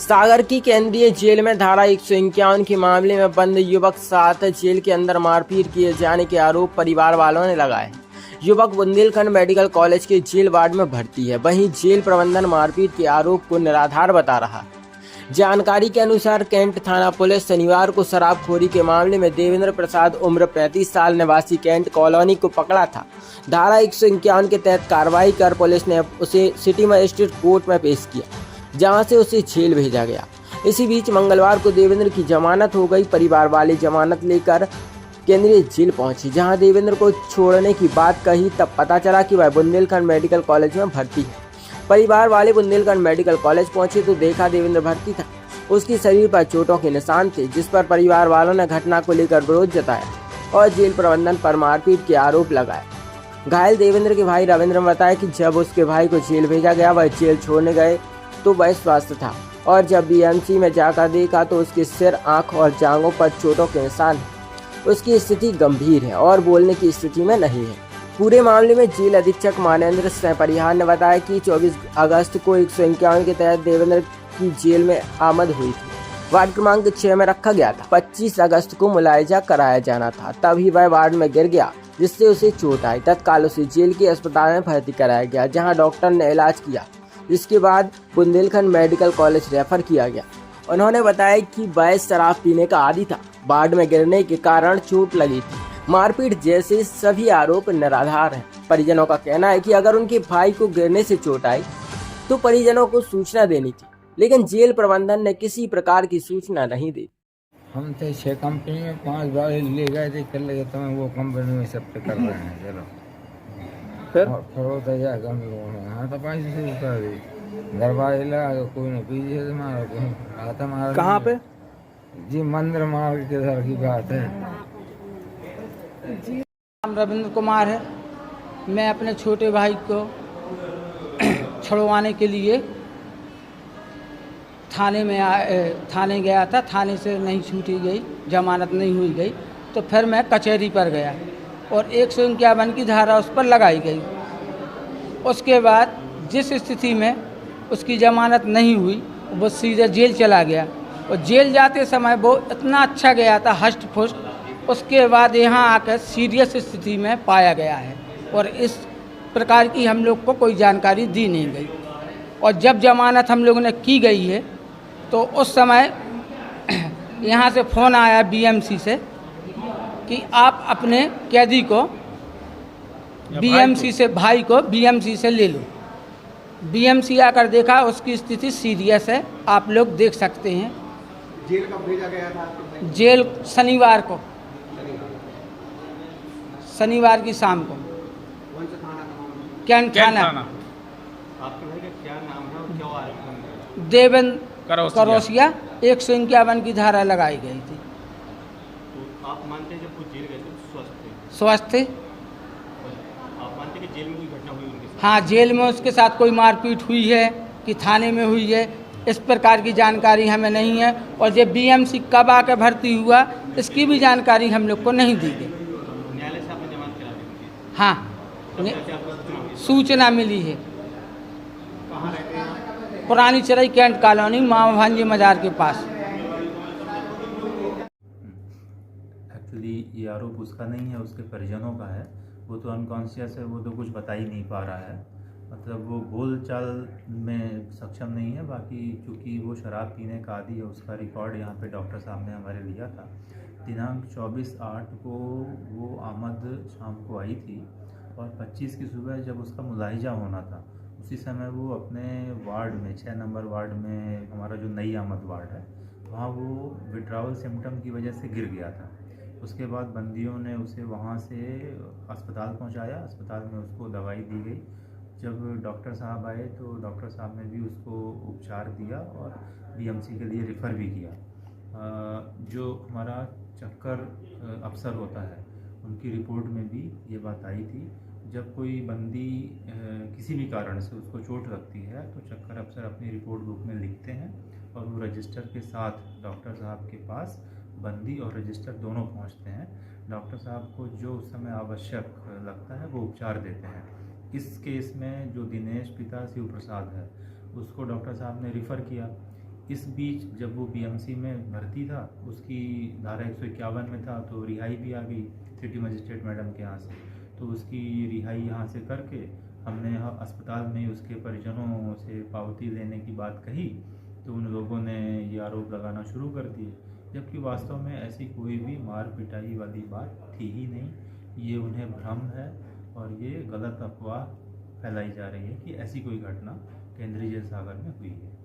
सागर की केंद्रीय जेल में धारा 151 के मामले में बंद युवक साथ जेल के अंदर मारपीट किए जाने के आरोप परिवार वालों ने लगाए। युवक बुंदेलखंड मेडिकल कॉलेज के जेल वार्ड में भर्ती है। वहीं जेल प्रबंधन मारपीट के आरोप को निराधार बता रहा। जानकारी के अनुसार कैंट थाना पुलिस शनिवार को शराबखोरी के मामले में देवेंद्र प्रसाद उम्र 35 साल निवासी कैंट कॉलोनी को पकड़ा था। धारा 151 के तहत कार्रवाई कर पुलिस ने उसे सिटी मजिस्ट्रेट कोर्ट में पेश किया, जहां से उसे जेल भेजा गया। इसी बीच मंगलवार को देवेंद्र की जमानत हो गई। परिवार वाले जमानत लेकर केंद्रीय जेल पहुंचे, जहां देवेंद्र को छोड़ने की बात कही। तब पता चला कि वह बुंदेलखंड मेडिकल कॉलेज में भर्ती है। परिवार वाले बुंदेलखंड मेडिकल कॉलेज पहुंचे तो देखा देवेंद्र भर्ती था। उसके शरीर पर चोटों के निशान थे, जिस पर परिवार वालों ने घटना को लेकर विरोध जताया और जेल प्रबंधन पर मारपीट के आरोप लगाए। घायल देवेंद्र के भाई रविंद्र ने बताया कि जब उसके भाई को जेल भेजा गया, वह जेल छोड़ने गए तो वह स्वस्थ था और जब बीएमसी में जाकर देखा तो उसके सिर, आंख और जांघों पर चोटों के निशान हैं। उसकी स्थिति गंभीर है और बोलने की स्थिति में नहीं है। पूरे मामले में जेल अधीक्षक मानेंद्र सिंह परिहार ने बताया कि 24 अगस्त को 151 के तहत देवेंद्र की जेल में आमद हुई थी। वार्ड क्रमांक 6 में रखा गया था। 25 अगस्त को मुलायजा कराया जाना था, तभी वह वार्ड में गिर गया, जिससे उसे चोट आई। तत्काल उसे जेल के अस्पताल में भर्ती कराया गया, जहाँ डॉक्टर ने इलाज किया। इसके बाद बुंदेलखंड मेडिकल कॉलेज रेफर किया गया। उन्होंने बताया कि वह शराब पीने का आदी था। वार्ड में गिरने के कारण चोट लगी थी। मारपीट जैसे सभी आरोप निराधार हैं। परिजनों का कहना है कि अगर उनके भाई को गिरने से चोट आई तो परिजनों को सूचना देनी थी, लेकिन जेल प्रबंधन ने किसी प्रकार की सूचना नहीं दी। हम थे 6 कंपनी में 5 बार ले गए थे, चल गए तो वो कंपनी में सब पे कर रहे हैं। चलो फिर होता जाएगा हम लोगों ने हाँ तो पैसे शुरू कर दी। दरवाजे लगा कोई न पीछे से मारा, कोई हाथ मारा। कहाँ पे जी मंदिर मार्ग के इधर की बात है। नाम रविंद्र कुमार है। मैं अपने छोटे भाई को छुड़वाने के लिए थाने गया था। थाने से नहीं छूटी गई, जमानत नहीं हुई गई, तो फिर मैं कचहरी पर गया और 151 की धारा उस पर लगाई गई। उसके बाद जिस स्थिति में उसकी जमानत नहीं हुई, वो सीधे जेल चला गया और जेल जाते समय वो इतना अच्छा गया था, हष्ट पुष्ट। उसके बाद यहाँ आकर सीरियस स्थिति में पाया गया है और इस प्रकार की हम लोग को कोई जानकारी दी नहीं गई। और जब जमानत हम लोगों ने की गई है तो उस समय यहाँ से फ़ोन आया बीएमसी से कि आप अपने कैदी को भाई को बीएमसी से ले लो। बीएमसी आकर देखा, उसकी स्थिति सीरियस है, आप लोग देख सकते हैं। जेल कब भेजा गया था आपको? जेल शनिवार को, शनिवार की शाम को। कौन सा थाना का मामला? कैंट थाना। आपके भाई का क्या नाम है और क्या आरोप है? देवेंद्र करोसिया 151 की धारा लगाई गई थी। तो आप मानते हैं जब वो जेल गए थे स्वस्थ थे? स्वस्थ थे। आप मानते हैं कि जेल में कोई घटना हुई उनके साथ? हाँ, जेल में उसके साथ कोई मारपीट हुई है कि थाने में हुई है, इस प्रकार की जानकारी हमें नहीं है। और जब बीएमसी कब आकर भर्ती हुआ, इसकी भी जानकारी हम लोग को नहीं दी गई। न्यायालय से आपने जमानत करा दी उनकी? हाँ, कैसे आपको सूचना हुई? सूचना मिली है। कहाँ रहते हैं आप? पुरानी चरई कैंट कॉलोनी, मामा भांजी मजार के पास। एक्चुअली ये आरोप उसका नहीं है, उसके परिजनों का है। वो तो अनकॉन्शियस है, वो तो कुछ बता ही नहीं पा रहा है। मतलब वो बोल चाल में सक्षम नहीं है। बाकी चूँकि वो शराब पीने का आदी है, उसका रिकॉर्ड यहाँ पे डॉक्टर साहब ने हमारे लिया था। दिनांक 24/8 को वो आमद शाम को आई थी और 25 की सुबह जब उसका मुलाहिजा होना था, उसी समय वो अपने वार्ड में 6 नंबर वार्ड में, हमारा जो नई आमद वार्ड है, वहाँ वो विड्रावल सिम्टम की वजह से गिर गया था। उसके बाद बंदियों ने उसे वहाँ से अस्पताल पहुँचाया। अस्पताल में उसको दवाई दी गई। जब डॉक्टर साहब आए तो डॉक्टर साहब ने भी उसको उपचार दिया और बीएमसी के लिए रेफ़र भी किया। जो हमारा चक्कर अफसर होता है, उनकी रिपोर्ट में भी ये बात आई थी। जब कोई बंदी किसी भी कारण से उसको चोट लगती है तो चक्कर अफसर अपनी रिपोर्ट बुक में लिखते हैं और वो रजिस्टर के साथ डॉक्टर साहब के पास बंदी और रजिस्टर दोनों पहुंचते हैं। डॉक्टर साहब को जो उस समय आवश्यक लगता है वो उपचार देते हैं। इस केस में जो दिनेश पिता शिव प्रसाद है, उसको डॉक्टर साहब ने रिफ़र किया। इस बीच जब वो बीएमसी में भर्ती था, उसकी धारा 151 में था, तो रिहाई भी आ गई सिटी मजिस्ट्रेट मैडम के यहाँ से। तो उसकी रिहाई यहाँ से करके हमने यहाँ अस्पताल में उसके परिजनों से पावती लेने की बात कही, तो उन लोगों ने ये आरोप लगाना शुरू कर दिए, जबकि वास्तव में ऐसी कोई भी मार पिटाई वाली बात थी ही नहीं। ये उन्हें भ्रम है और ये गलत अफवाह फैलाई जा रही है कि ऐसी कोई घटना केंद्रीय जेल सागर में हुई है।